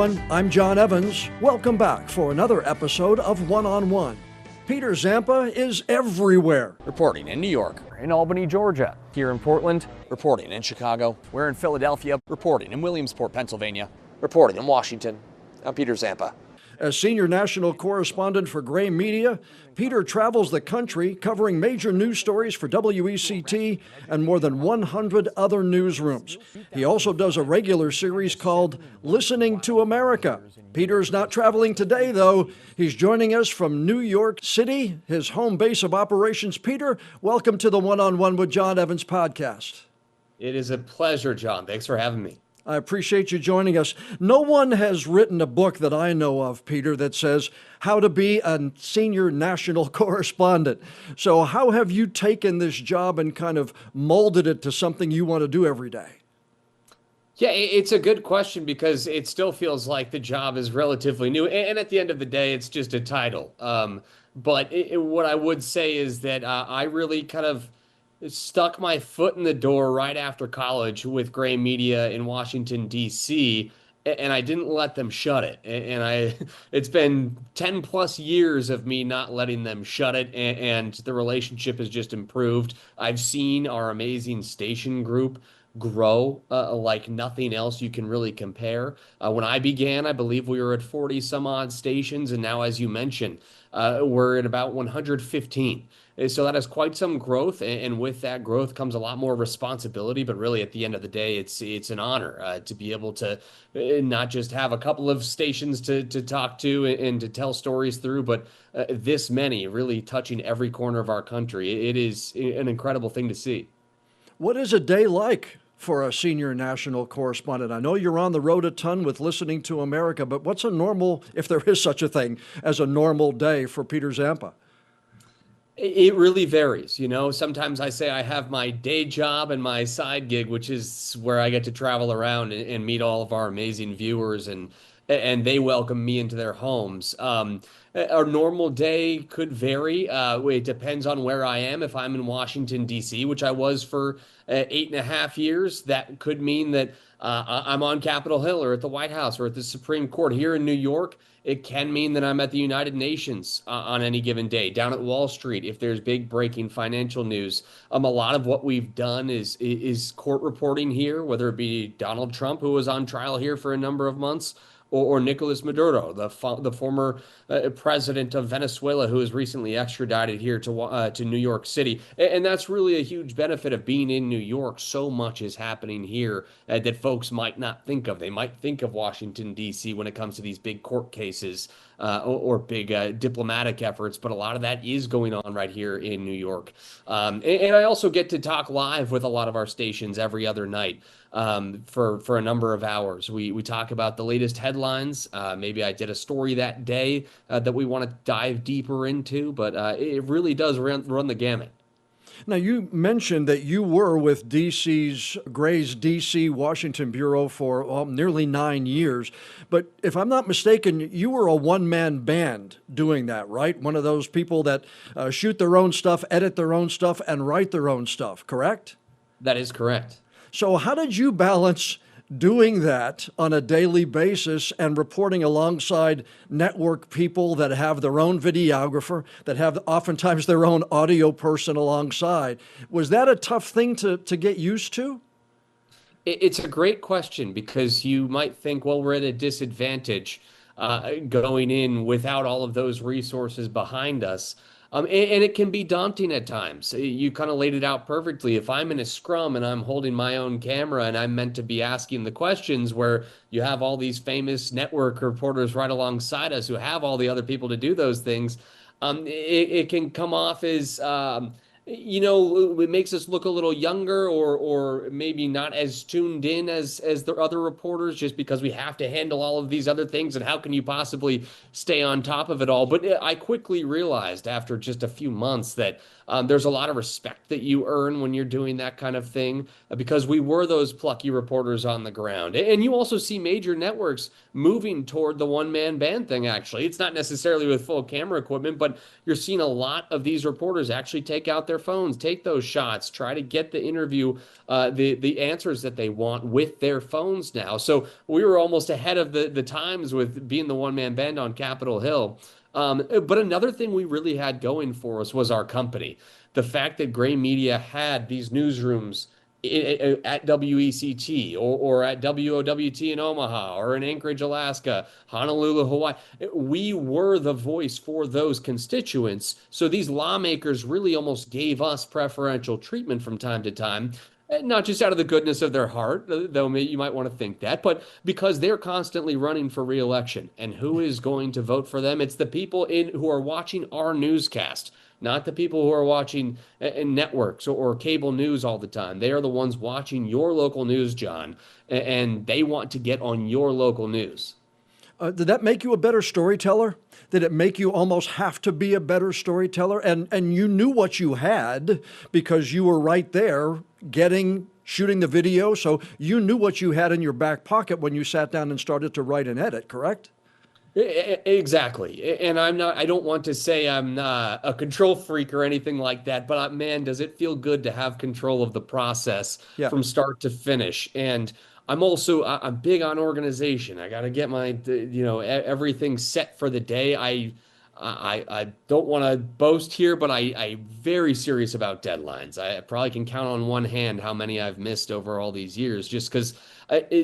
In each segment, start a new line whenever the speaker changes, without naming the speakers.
everyone. I'm John Evans. Welcome back for another episode of One-on-One. Peter Zampa is everywhere.
Reporting in New York.
In Albany, Georgia. Here in Portland.
Reporting in Chicago.
We're in Philadelphia.
Reporting in Williamsport, Pennsylvania. Reporting in Washington. I'm Peter Zampa.
As senior national correspondent for Gray Media, Peter travels the country covering major news stories for WECT and more than 100 other newsrooms. He also does a regular series called Listening to America. Peter's not traveling today, though. He's joining us from New York City, his home base of operations. Peter, welcome to the One-on-One with John Evans podcast.
It is a pleasure, John. Thanks for having me.
I appreciate you joining us. No one has written a book that I know of, Peter, that says how to be a senior national correspondent. So how have you taken this job and kind of molded it to something you want to do every day?
Yeah, it's a good question because it still feels like the job is relatively new. And at the end of the day, it's just a title. But what I would say is that I really kind of stuck my foot in the door right after college with Gray Media in Washington, D.C., and I didn't let them shut it. It's been 10 plus years of me not letting them shut it, and the relationship has just improved. I've seen our amazing station group grow like nothing else you can really compare. When I began, I believe we were at 40 some odd stations, and now, as you mentioned, we're at about 115. So that is quite some growth, and with that growth comes a lot more responsibility. But really, at the end of the day, it's an honor to be able to not just have a couple of stations to talk to and to tell stories through, but this many, really touching every corner of our country. It is an incredible thing to see.
What is a day like for a senior national correspondent? I know you're on the road a ton with Listening to America, but what's a normal, if there is such a thing, as a normal day for Peter Zampa?
It really varies. Sometimes I say I have my day job and my side gig, which is where I get to travel around and meet all of our amazing viewers, and they welcome me into their homes. Our normal day could vary. It depends on where I am. If I'm in Washington, D.C., which I was for 8.5 years, that could mean that I'm on Capitol Hill or at the White House or at the Supreme Court. Here in New York, it can mean that I'm at the United Nations on any given day, down at Wall Street if there's big breaking financial news. A lot of what we've done is court reporting here, whether it be Donald Trump, who was on trial here for a number of months, or Nicolas Maduro, the former president of Venezuela, who was recently extradited here to New York City. And that's really a huge benefit of being in New York. So much is happening here that folks might not think of. They might think of Washington, D.C. when it comes to these big court cases or big diplomatic efforts, but a lot of that is going on right here in New York. And I also get to talk live with a lot of our stations every other night. For a number of hours. We talk about the latest headlines. Maybe I did a story that day that we want to dive deeper into, but it really does run the gamut.
Now, you mentioned that you were with Gray's D.C. Washington Bureau for nearly 9 years. But if I'm not mistaken, you were a one-man band doing that, right? One of those people that shoot their own stuff, edit their own stuff, and write their own stuff, correct?
That is correct.
So how did you balance doing that on a daily basis and reporting alongside network people that have their own videographer, that have oftentimes their own audio person alongside? Was that a tough thing to get used to?
It's a great question because you might think, well, we're at a disadvantage going in without all of those resources behind us. And it can be daunting at times. You kind of laid it out perfectly. If I'm in a scrum and I'm holding my own camera and I'm meant to be asking the questions where you have all these famous network reporters right alongside us who have all the other people to do those things, it can come off as it makes us look a little younger or maybe not as tuned in as the other reporters just because we have to handle all of these other things. And how can you possibly stay on top of it all? But I quickly realized after just a few months that There's a lot of respect that you earn when you're doing that kind of thing because we were those plucky reporters on the ground. And you also see major networks moving toward the one-man band thing, actually. It's not necessarily with full camera equipment, but you're seeing a lot of these reporters actually take out their phones, take those shots, try to get the interview, the answers that they want with their phones now. So we were almost ahead of the times with being the one-man band on Capitol Hill. But another thing we really had going for us was our company. The fact that Gray Media had these newsrooms at WECT or at WOWT in Omaha or in Anchorage, Alaska, Honolulu, Hawaii. We were the voice for those constituents. So these lawmakers really almost gave us preferential treatment from time to time. Not just out of the goodness of their heart, though you might want to think that, but because they're constantly running for re-election. And who is going to vote for them? It's the people who are watching our newscast, not the people who are watching in networks or cable news all the time. They are the ones watching your local news, John, and they want to get on your local news.
Did that make you a better storyteller? Did it make you almost have to be a better storyteller? And you knew what you had because you were right there shooting the video. So you knew what you had in your back pocket when you sat down and started to write and edit, correct?
Exactly. And I don't want to say I'm a control freak or anything like that, but man, does it feel good to have control of the process from start to finish. And I'm big on organization. I got to get my, everything set for the day. I don't want to boast here, but I'm very serious about deadlines. I probably can count on one hand how many I've missed over all these years, just because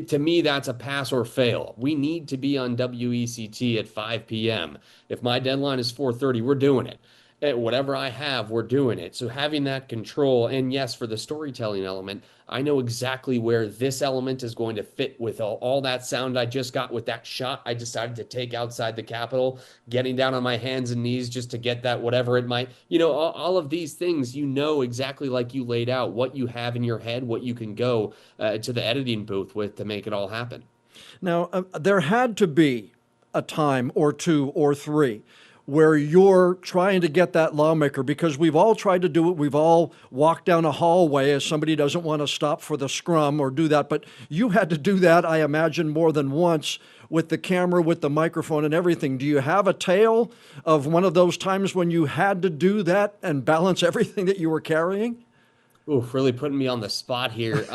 to me, that's a pass or fail. We need to be on WECT at 5 p.m. If my deadline is 4:30, we're doing it. Whatever I have, we're doing it. So having that control, and yes, for the storytelling element, I know exactly where this element is going to fit with all that sound I just got with that shot I decided to take outside the Capitol, getting down on my hands and knees just to get that, whatever it might, all of these things, exactly like you laid out, what you have in your head, what you can go to the editing booth with to make it all happen.
Now, there had to be a time or two or three where you're trying to get that lawmaker, because we've all tried to do it. We've all walked down a hallway as somebody doesn't want to stop for the scrum or do that. But you had to do that, I imagine, more than once with the camera, with the microphone and everything. Do you have a tale of one of those times when you had to do that and balance everything that you were carrying?
Oof, really putting me on the spot here.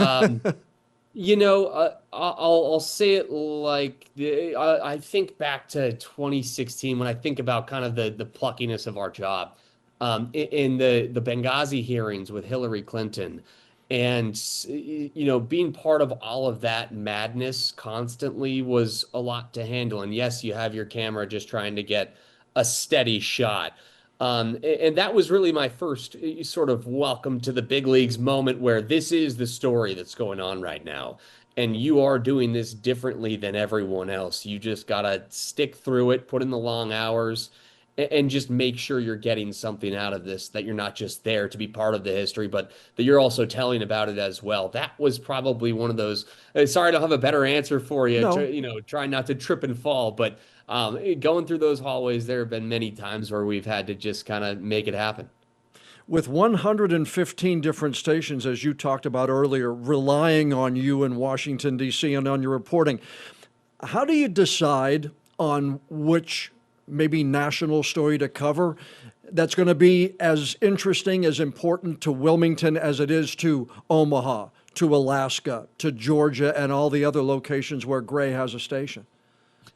I'll say it like I think back to 2016 when I think about kind of the pluckiness of our job in the Benghazi hearings with Hillary Clinton. And, being part of all of that madness constantly was a lot to handle. And yes, you have your camera just trying to get a steady shot. And that was really my first sort of welcome to the big leagues moment where this is the story that's going on right now. And you are doing this differently than everyone else. You just got to stick through it, put in the long hours, and just make sure you're getting something out of this, that you're not just there to be part of the history, but that you're also telling about it as well. That was probably one of those, sorry, I don't have a better answer for you,
No.
try not to trip and fall, but going through those hallways, there have been many times where we've had to just kind of make it happen.
With 115 different stations, as you talked about earlier, relying on you in Washington, D.C. and on your reporting, how do you decide on which maybe national story to cover that's going to be as interesting, as important to Wilmington as it is to Omaha, to Alaska, to Georgia, and all the other locations where Gray has a station?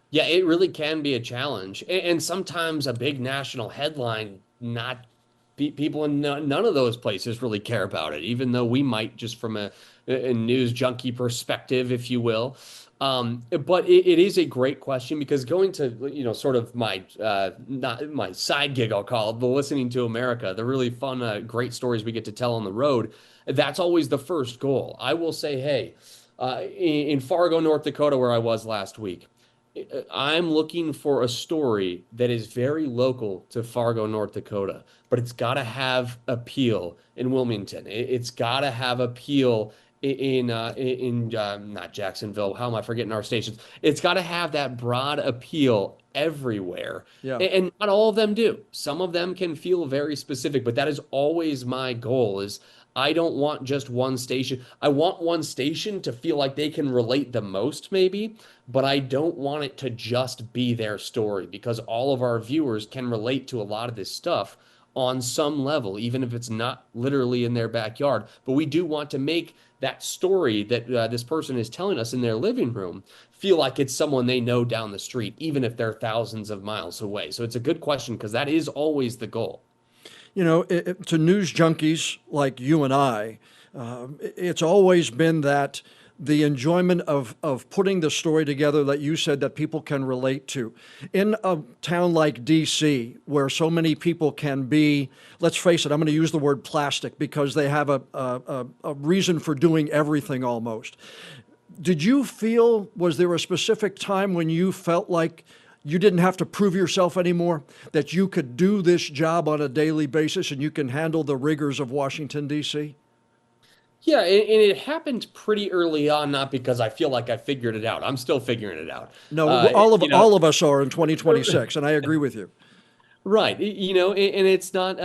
Yeah, it really can be a challenge. And sometimes a big national headline, not people in none of those places really care about it, even though we might, just from a news junkie perspective, if you will. But it is a great question, because going to, sort of my, not my side gig, I'll call it, the Listening to America, the really fun, great stories we get to tell on the road, that's always the first goal. I will say, hey, in Fargo, North Dakota, where I was last week, I'm looking for a story that is very local to Fargo, North Dakota, but it's got to have appeal in Wilmington. It's got to have appeal not Jacksonville. How am I forgetting our stations? It's got to have that broad appeal everywhere.
Yeah.
And not all of them do. Some of them can feel very specific, but that is always my goal is I don't want just one station. I want one station to feel like they can relate the most, maybe, but I don't want it to just be their story because all of our viewers can relate to a lot of this stuff on some level, even if it's not literally in their backyard. But we do want to make that story that this person is telling us in their living room feel like it's someone they know down the street, even if they're thousands of miles away. So it's a good question because that is always the goal.
You know, to news junkies like you and I, it's always been that the enjoyment of putting the story together that you said that people can relate to. In a town like D.C., where so many people can be, let's face it, I'm going to use the word plastic because they have a reason for doing everything almost. Did you feel, was there a specific time when you felt like you didn't have to prove yourself anymore, that you could do this job on a daily basis and you can handle the rigors of Washington, D.C.?
Yeah, and it happened pretty early on, not because I feel like I figured it out. I'm still figuring it out.
No,
You know,
all of us are in 2026, and I agree with you.
right. You know, and it's not,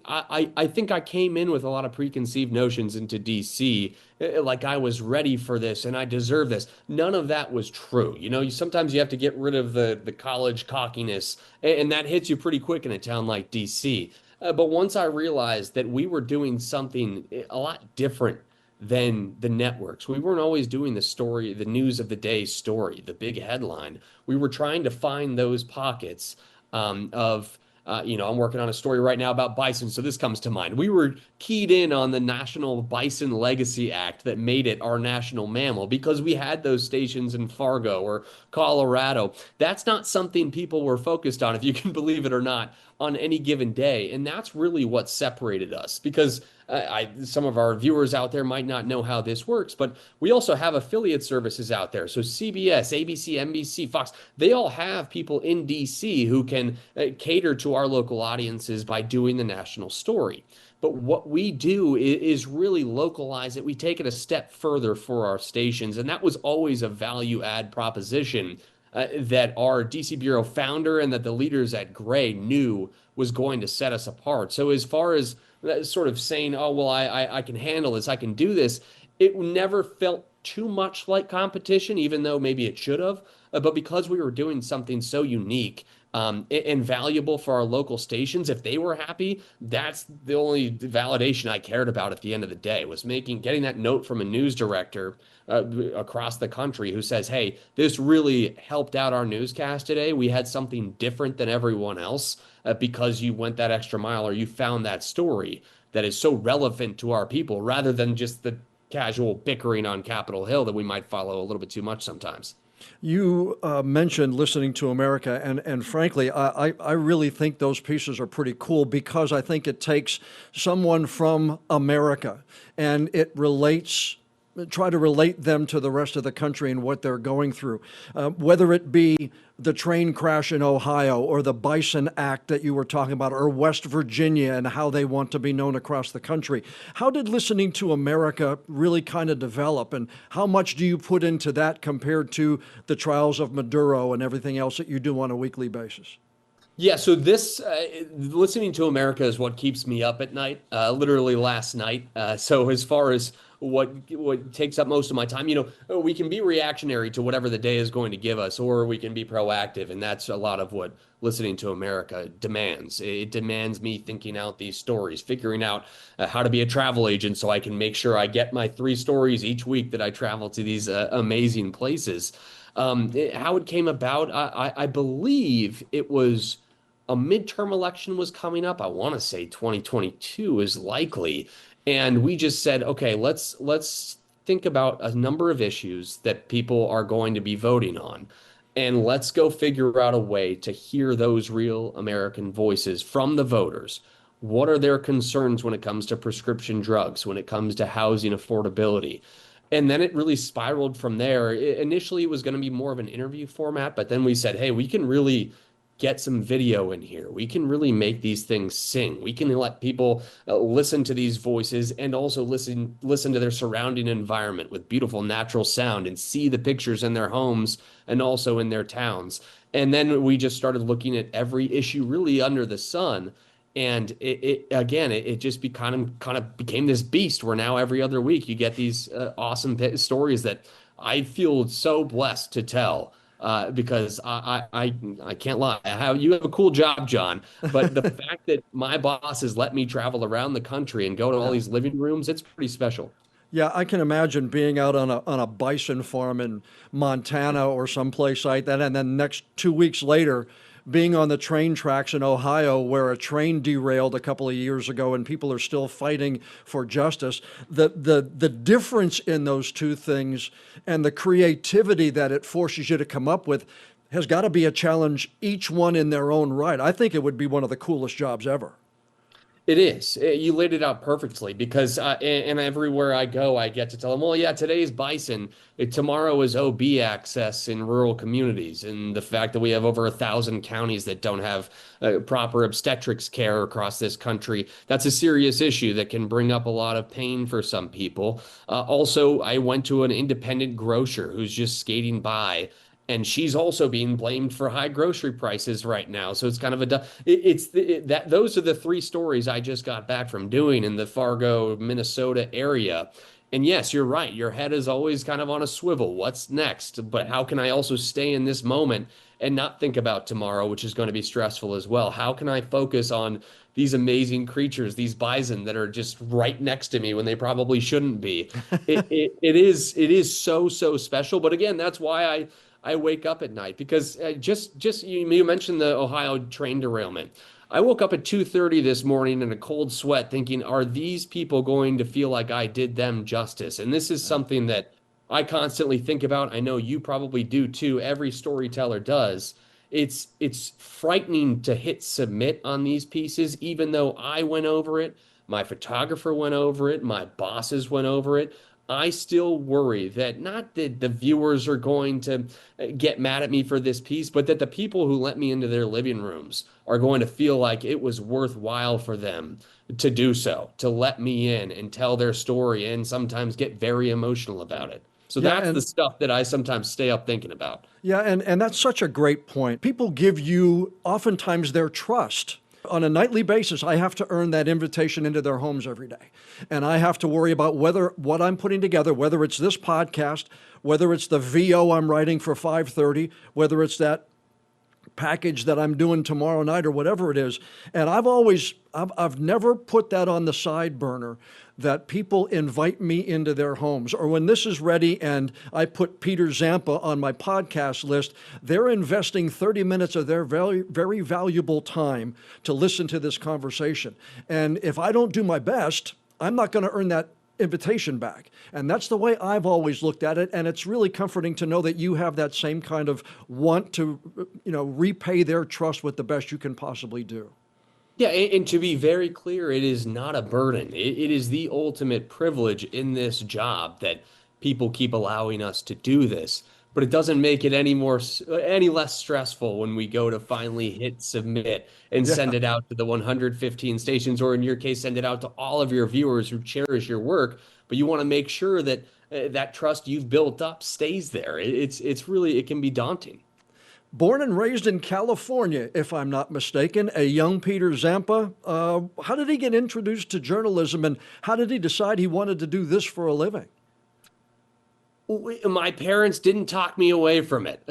I think I came in with a lot of preconceived notions into DC, like I was ready for this and I deserve this. None of that was true. You know, sometimes you have to get rid of the college cockiness, and that hits you pretty quick in a town like DC. But once I realized that we were doing something a lot different than the networks, we weren't always doing the story, the news of the day story, the big headline. We were trying to find those pockets I'm working on a story right now about bison, so this comes to mind. We were keyed in on the National Bison Legacy Act that made it our national mammal because we had those stations in Fargo or Colorado. That's not something people were focused on, if you can believe it or not, on any given day. And that's really what separated us because some of our viewers out there might not know how this works, but we also have affiliate services out there. So CBS, ABC, NBC, Fox, they all have people in DC who can cater to our local audiences by doing the national story. But what we do is really localize it. We take it a step further for our stations. And that was always a value add proposition that our DC Bureau founder and that the leaders at Gray knew was going to set us apart. So as far as sort of saying, oh, well, I can handle this, I can do this, it never felt too much like competition, even though maybe it should have. But because we were doing something so unique and valuable for our local stations, if they were happy, that's the only validation I cared about at the end of the day, was getting that note from a news director across the country who says, hey, this really helped out our newscast today. We had something different than everyone else because you went that extra mile or you found that story that is so relevant to our people rather than just the casual bickering on Capitol Hill that we might follow a little bit too much sometimes.
You mentioned listening to America, and frankly, I really think those pieces are pretty cool because I think it takes someone from America and it try to relate them to the rest of the country and what they're going through. Whether it be the train crash in Ohio or the Bison Act that you were talking about, or West Virginia and how they want to be known across the country. How did listening to America really kind of develop, and how much do you put into that compared to the trials of Maduro and everything else that you do on a weekly basis?
Yeah, so this listening to America is what keeps me up at night. Literally last night. So as far as what takes up most of my time, we can be reactionary to whatever the day is going to give us, or we can be proactive, and that's a lot of what listening to America demands. It demands me thinking out these stories, figuring out how to be a travel agent so I can make sure I get my 3 stories each week that I travel to these amazing places. How it came about, I believe it was a midterm election was coming up. I want to say 2022 is likely. And we just said, okay, let's think about a number of issues that people are going to be voting on. And let's go figure out a way to hear those real American voices from the voters. What are their concerns when it comes to prescription drugs, when it comes to housing affordability? And then it really spiraled from there. Initially, it was going to be more of an interview format, but then we said, hey, we can really get some video in here. We can really make these things sing. We can let people listen to these voices and also listen to their surrounding environment with beautiful natural sound and see the pictures in their homes and also in their towns. And then we just started looking at every issue really under the sun. And it just kind of became this beast where now every other week you get these awesome stories that I feel so blessed to tell. Because I can't lie. You have a cool job, John, but the fact that my boss has let me travel around the country and go to all these living rooms, it's pretty special.
Yeah, I can imagine being out on a bison farm in Montana or someplace like that, and then next 2 weeks later, being on the train tracks in Ohio where a train derailed a couple of years ago and people are still fighting for justice. The difference in those two things and the creativity that it forces you to come up with has got to be a challenge, each one in their own right. I think it would be one of the coolest jobs ever.
It is. You laid it out perfectly because, and everywhere I go, I get to tell them, well, yeah, today's bison. Tomorrow is OB access in rural communities. And the fact that we have over 1,000 counties that don't have proper obstetrics care across this country, that's a serious issue that can bring up a lot of pain for some people. Also, I went to an independent grocer who's just skating by, and she's also being blamed for high grocery prices right now. So it's kind of that those are the three stories I just got back from doing in the Fargo, Minnesota area. And yes, you're right. Your head is always kind of on a swivel. What's next? But how can I also stay in this moment and not think about tomorrow, which is going to be stressful as well? How can I focus on these amazing creatures, these bison that are just right next to me when they probably shouldn't be? It is so special. But again, that's why I wake up at night because you mentioned the Ohio train derailment. I woke up at 2:30 this morning in a cold sweat thinking, are these people going to feel like I did them justice? And this is something that I constantly think about. I know you probably do too. Every storyteller does. It's frightening to hit submit on these pieces, even though I went over it, my photographer went over it, my bosses went over it. I still worry that not that the viewers are going to get mad at me for this piece, but that the people who let me into their living rooms are going to feel like it was worthwhile for them to do so, to let me in and tell their story and sometimes get very emotional about it. So that's the stuff that I sometimes stay up thinking about.
Yeah, and that's such a great point. People give you oftentimes their trust. On a nightly basis, I have to earn that invitation into their homes every day. And I have to worry about whether what I'm putting together, whether it's this podcast, whether it's the VO I'm writing for 5:30, whether it's that package that I'm doing tomorrow night or whatever it is. And I've never put that on the side burner, that people invite me into their homes, or when this is ready and I put Peter Zampa on my podcast list, they're investing 30 minutes of their very, very valuable time to listen to this conversation. And if I don't do my best, I'm not going to earn that invitation back. And that's the way I've always looked at it. And it's really comforting to know that you have that same kind of want to, repay their trust with the best you can possibly do.
Yeah, and to be very clear, it is not a burden. It is the ultimate privilege in this job that people keep allowing us to do this. But it doesn't make it any less stressful when we go to finally hit submit and send it out to the 115 stations, or in your case, send it out to all of your viewers who cherish your work. But you want to make sure that that trust you've built up stays there. It can be daunting.
Born and raised in California, if I'm not mistaken, a young Peter Zampa. How did he get introduced to journalism, and how did he decide he wanted to do this for a living?
My parents didn't talk me away from it.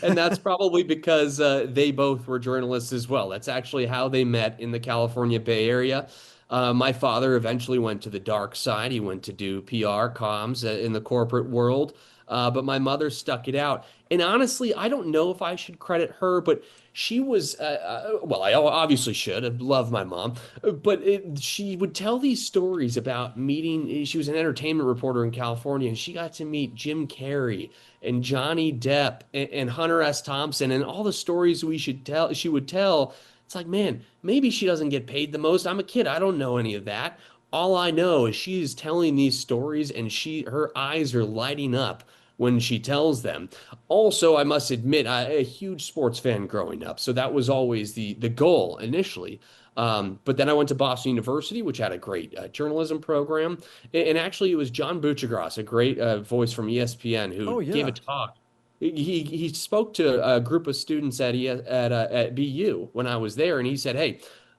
And that's probably because they both were journalists as well. That's actually how they met in the California Bay Area. My father eventually went to the dark side. He went to do PR comms in the corporate world. But my mother stuck it out. And honestly, I don't know if I should credit her, but she was, well, I obviously should. I love my mom. But she would tell these stories about meeting. She was an entertainment reporter in California, and she got to meet Jim Carrey and Johnny Depp and Hunter S. Thompson and all the stories she would tell. It's like, man, maybe she doesn't get paid the most. I'm a kid. I don't know any of that. All I know is she is telling these stories, and her eyes are lighting up when she tells them. Also, I must admit, a huge sports fan growing up, so that was always the goal initially. But then I went to Boston University, which had a great journalism program, and actually it was John Buccigross, a great voice from ESPN, who
Oh,
gave a
yeah.
talk. He spoke to a group of students at BU when I was there, and he said, "Hey,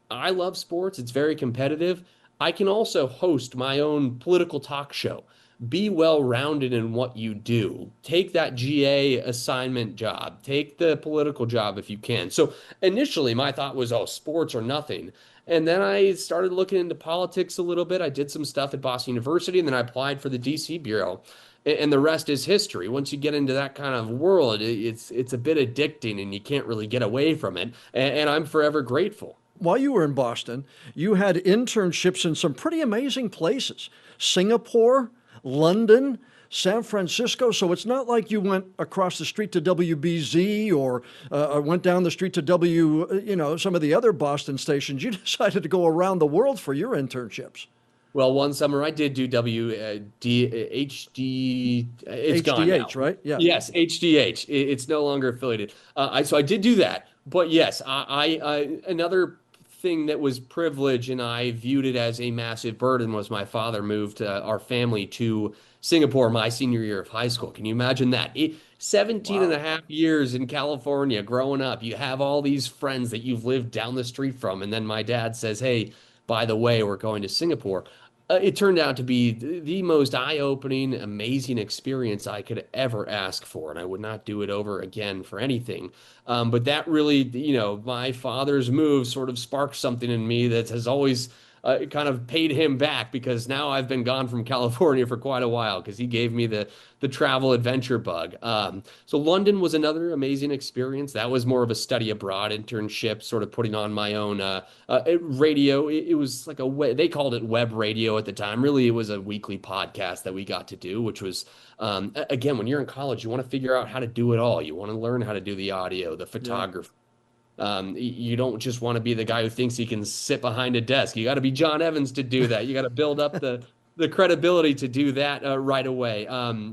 I love sports. It's very competitive. I can also host my own political talk show. Be well-rounded in what you do. Take that GA assignment job. Take the political job if you can." So initially, my thought was, oh, sports or nothing. And then I started looking into politics a little bit. I did some stuff at Boston University, and then I applied for the DC Bureau. And the rest is history. Once you get into that kind of world, it's a bit addicting, and you can't really get away from it. And I'm forever grateful.
While you were in Boston, you had internships in some pretty amazing places: Singapore, London, San Francisco. So it's not like you went across the street to WBZ or went down the street to some of the other Boston stations. You decided to go around the world for your internships.
Well, one summer I did do WDHD. It's gone now.
HDH, right? Yeah.
Yes, HDH. It's no longer affiliated. So I did do that. But yes, another thing that was privilege and I viewed it as a massive burden was my father moved our family to Singapore my senior year of high school. Can you imagine that? 17 and a half years in California growing up. You have all these friends that you've lived down the street from. And then my dad says, "Hey, by the way, we're going to Singapore." It turned out to be the most eye-opening, amazing experience I could ever ask for, and I would not do it over again for anything. But that really, my father's move sort of sparked something in me that has always kind of paid him back, because now I've been gone from California for quite a while because he gave me the travel adventure bug. So London was another amazing experience. That was more of a study abroad internship, sort of putting on my own radio. It was like they called it web radio at the time. Really, it was a weekly podcast that we got to do, which was, again, when you're in college, you want to figure out how to do it all. You want to learn how to do the audio, the photography. You don't just want to be the guy who thinks he can sit behind a desk. You got to be John Evans to do that. You got to build up the credibility to do that right away.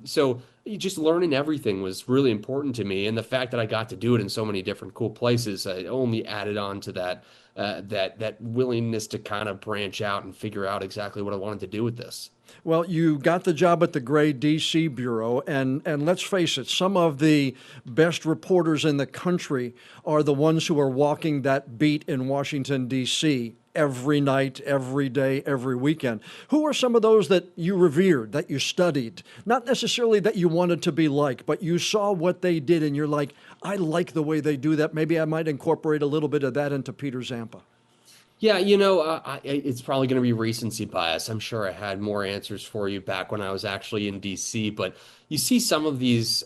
So just learning everything was really important to me, and the fact that I got to do it in so many different cool places only added on to that willingness to kind of branch out and figure out exactly what I wanted to do with this.
Well, you got the job at the Gray D.C. Bureau, and let's face it, some of the best reporters in the country are the ones who are walking that beat in Washington, D.C. every night, every day, every weekend. Who are some of those that you revered, that you studied? Not necessarily that you wanted to be like, but you saw what they did and you're like, I like the way they do that. Maybe I might incorporate a little bit of that into Peter Zampa.
Yeah, it's probably going to be recency bias. I'm sure I had more answers for you back when I was actually in DC, but you see some of these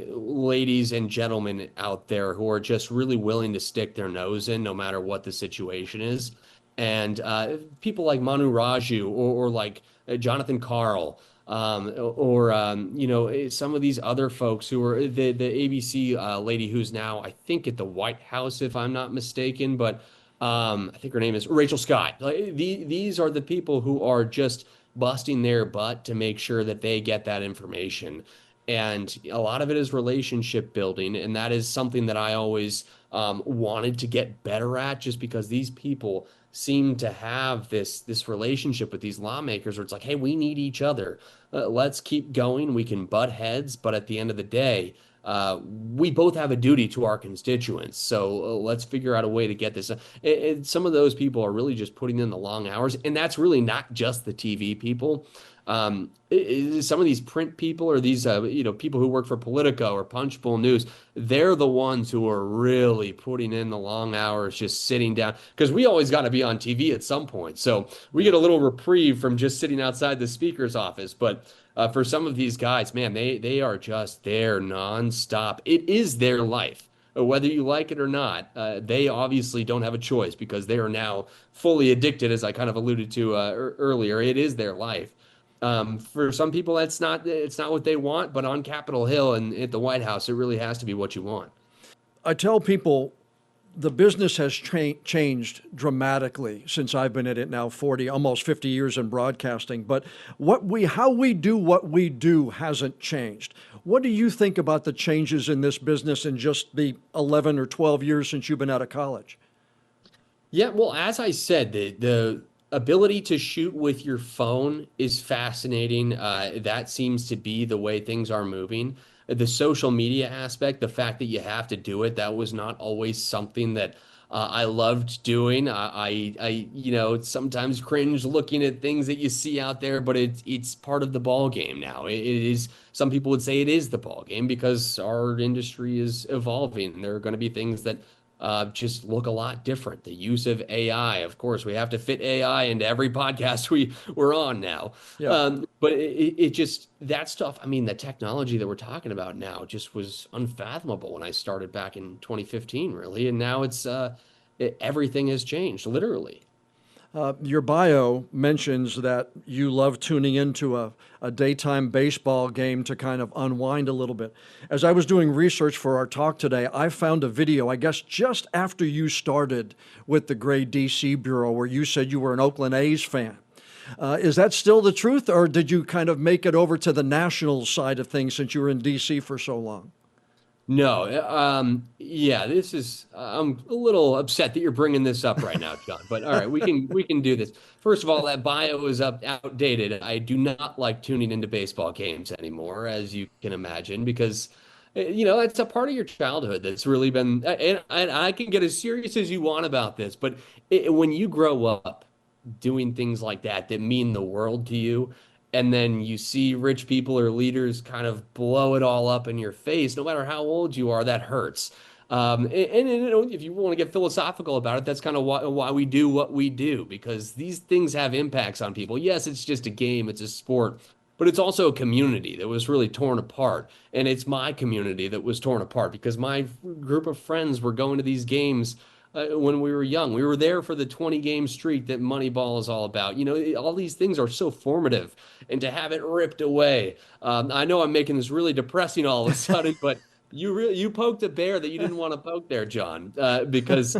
ladies and gentlemen out there who are just really willing to stick their nose in no matter what the situation is. And people like Manu Raju or like Jonathan Carl, some of these other folks who are the ABC lady who's now, I think, at the White House, if I'm not mistaken, but I think her name is Rachel Scott. These are the people who are just busting their butt to make sure that they get that information. And a lot of it is relationship building. And that is something that I always wanted to get better at, just because these people seem to have this relationship with these lawmakers where it's like, hey, we need each other. Let's keep going. We can butt heads. But at the end of the day, we both have a duty to our constituents. So let's figure out a way to get this. And some of those people are really just putting in the long hours. And that's really not just the TV people. Some of these print people or these, people who work for Politico or Punchbowl News, they're the ones who are really putting in the long hours, just sitting down, because we always got to be on TV at some point. So we get a little reprieve from just sitting outside the speaker's office. But for some of these guys, man, they are just there nonstop. It is their life. Whether you like it or not, they obviously don't have a choice because they are now fully addicted, as I kind of alluded to earlier. It is their life. For some people, it's not what they want, but on Capitol Hill and at the White House, it really has to be what you want.
I tell people the business has changed dramatically since I've been in it now 40, almost 50 years in broadcasting. But how we do what we do hasn't changed. What do you think about the changes in this business in just the 11 or 12 years since you've been out of college?
Yeah, well, as I said, the ability to shoot with your phone is fascinating. That seems to be the way things are moving. The social media aspect, the fact that you have to do it, that was not always something that I loved doing. Sometimes cringe looking at things that you see out there, but it's part of the ball game now. It is. Some people would say it is the ball game because our industry is evolving, and there are going to be things that just look a lot different. The use of AI, of course, we have to fit AI into every podcast we're on now.
Yeah.
But it just, that stuff, I mean, the technology that we're talking about now just was unfathomable when I started back in 2015, really. And now everything has changed, literally.
Your bio mentions that you love tuning into a daytime baseball game to kind of unwind a little bit. As I was doing research for our talk today, I found a video, I guess just after you started with the Gray DC Bureau, where you said you were an Oakland A's fan. Is that still the truth, or did you kind of make it over to the national side of things since you were in DC for so long?
No, yeah, I'm a little upset that you're bringing this up right now, John, but all right, we can do this. First of all, that bio is outdated. I do not like tuning into baseball games anymore, as you can imagine, because it's a part of your childhood that's really been, and I can get as serious as you want about this, but when you grow up doing things like that mean the world to you, and then you see rich people or leaders kind of blow it all up in your face, no matter how old you are, that hurts. If you want to get philosophical about it, that's kind of why we do what we do, because these things have impacts on people. Yes, it's just a game, it's a sport, but it's also a community that was really torn apart. And it's my community that was torn apart because my group of friends were going to these games when we were young. We were there for the 20-game streak that Moneyball is all about. All these things are so formative, and to have it ripped away. I know I'm making this really depressing all of a sudden, but you poked a bear that you didn't want to poke there, John, because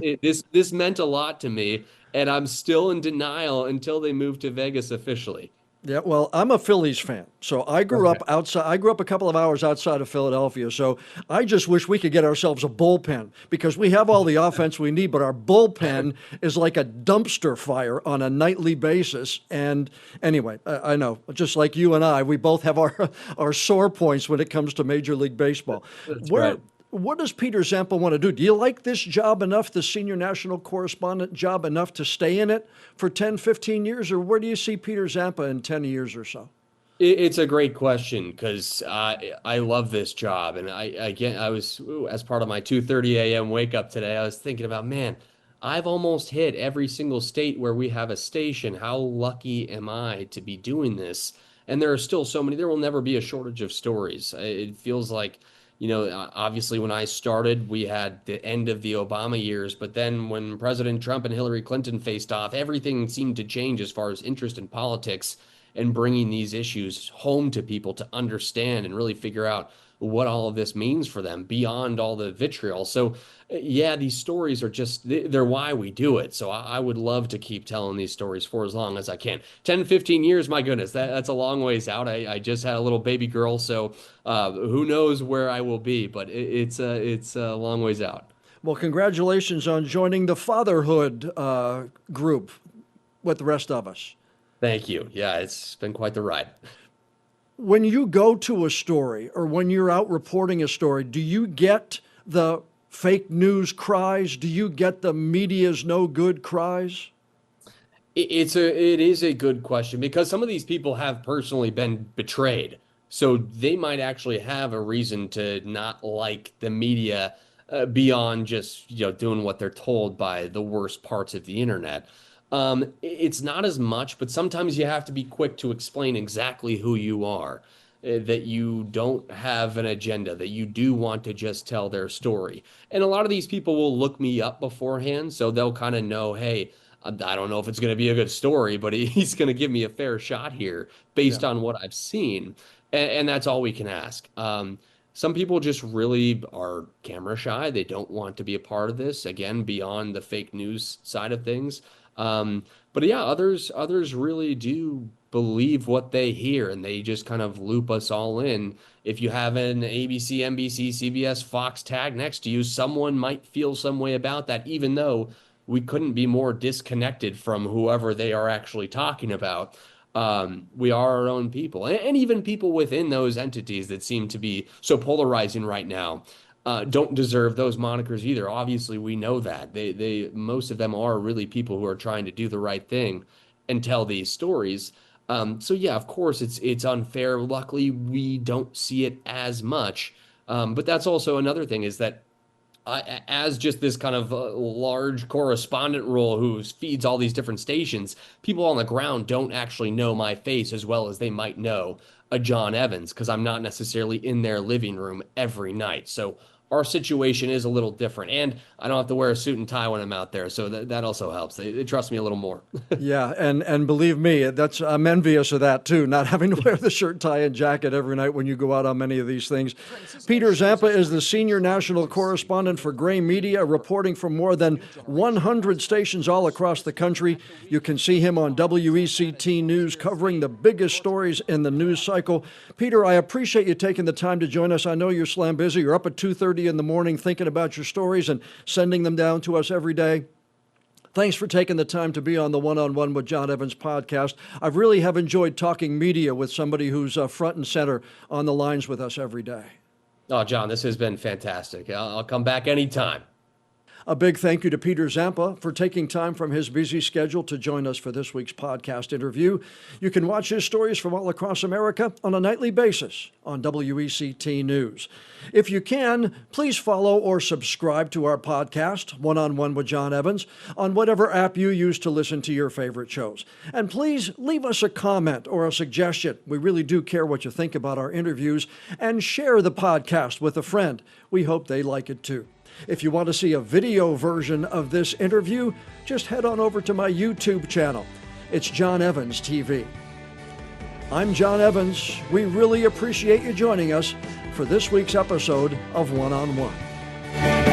this meant a lot to me, and I'm still in denial until they move to Vegas officially.
Yeah, well, I'm a Phillies fan. So I grew up outside. I grew up a couple of hours outside of Philadelphia. So I just wish we could get ourselves a bullpen, because we have all the offense we need, but our bullpen is like a dumpster fire on a nightly basis. And anyway, I know, just like you and I, we both have our sore points when it comes to Major League Baseball.
That's right.
What does Peter Zampa want to do? Do you like this job enough, the senior national correspondent job enough to stay in it for 10, 15 years? Or where do you see Peter Zampa in 10 years or so?
It's a great question, because I love this job. And I was, as part of my 2:30 a.m. wake up today, I was thinking about, man, I've almost hit every single state where we have a station. How lucky am I to be doing this? And there are still so many, there will never be a shortage of stories. It feels like, obviously when I started, we had the end of the Obama years, but then when President Trump and Hillary Clinton faced off, everything seemed to change as far as interest in politics and bringing these issues home to people to understand and really figure out what all of this means for them beyond all the vitriol. So yeah, these stories are they're why we do it. So I would love to keep telling these stories for as long as I can. 10, 15 years, my goodness, that's a long ways out. I just had a little baby girl, so who knows where I will be, but it's a long ways out.
Well, congratulations on joining the fatherhood group with the rest of us.
Thank you. Yeah, it's been quite the ride.
When you go to a story, or when you're out reporting a story, do you get the fake news cries? Do you get the media's no good cries?
It is a good question, because some of these people have personally been betrayed. So they might actually have a reason to not like the media beyond just, doing what they're told by the worst parts of the internet. It's not as much, but sometimes you have to be quick to explain exactly who you are, that you don't have an agenda, that you do want to just tell their story. And a lot of these people will look me up beforehand, so they'll kind of know, hey, I don't know if it's going to be a good story, but he's going to give me a fair shot here based on what I've seen. And that's all we can ask. Some people just really are camera shy. They don't want to be a part of this, again, beyond the fake news side of things. But yeah, others really do believe what they hear, and they just kind of loop us all in. If you have an ABC, NBC, CBS, Fox tag next to you, someone might feel some way about that, even though we couldn't be more disconnected from whoever they are actually talking about. We are our own people, and even people within those entities that seem to be so polarizing right now don't deserve those monikers either. Obviously, we know that most of them are really people who are trying to do the right thing and tell these stories. So yeah, of course, it's unfair. Luckily, we don't see it as much. But that's also another thing, is that as just this kind of large correspondent role who feeds all these different stations, people on the ground don't actually know my face as well as they might know a John Evans, because I'm not necessarily in their living room every night. So our situation is a little different, and I don't have to wear a suit and tie when I'm out there, so that also helps. They trust me a little more.
Yeah, and believe me, I'm envious of that too, not having to wear the shirt, tie, and jacket every night when you go out on many of these things. Peter Zampa is the senior national correspondent for Gray Media, reporting from more than 100 stations all across the country. You can see him on WECT News covering the biggest stories in the news cycle. Peter, I appreciate you taking the time to join us. I know you're slam busy. You're up at 2:30 in the morning thinking about your stories and sending them down to us every day. Thanks for taking the time to be on the One-on-One with John Evans podcast. I really have enjoyed talking media with somebody who's front and center on the lines with us every day.
Oh, John, this has been fantastic. I'll come back anytime.
A big thank you to Peter Zampa for taking time from his busy schedule to join us for this week's podcast interview. You can watch his stories from all across America on a nightly basis on WECT News. If you can, please follow or subscribe to our podcast, One-on-One with John Evans, on whatever app you use to listen to your favorite shows. And please leave us a comment or a suggestion. We really do care what you think about our interviews. And share the podcast with a friend. We hope they like it too. If you want to see a video version of this interview, just head on over to my YouTube channel. It's John Evans TV. I'm John Evans. We really appreciate you joining us for this week's episode of One-on-One.